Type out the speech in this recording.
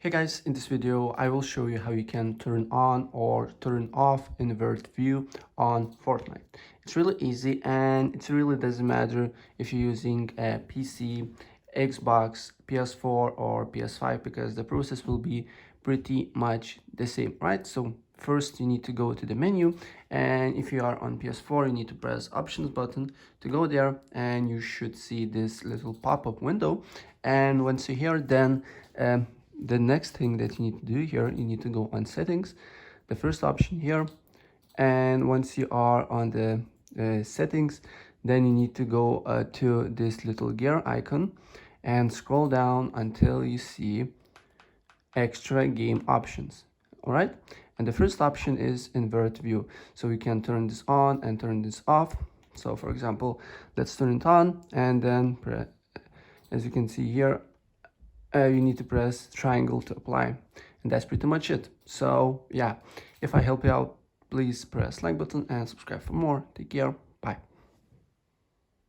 Hey guys, in this video I will show you how you can turn on or turn off invert view on Fortnite. It's really easy and it really doesn't matter if you're using a PC, Xbox, PS4 or PS5 because the process will be pretty much the same, right? So first you need to go to the menu, and if you are on PS4 you need to press options button to go there, and you should see this little pop-up window. And once you're here, then the next thing that you need to do here, you need to go on settings, the first option here. And once you are on the settings, then you need to go to this little gear icon and scroll down until you see extra game options. All right, and the first option is invert view, so we can turn this on and turn this off. So for example, let's turn it on, and then as you can see here, you need to press triangle to apply, and that's pretty much it. So yeah, if I help you out, please press like button and subscribe for more. Take care, bye.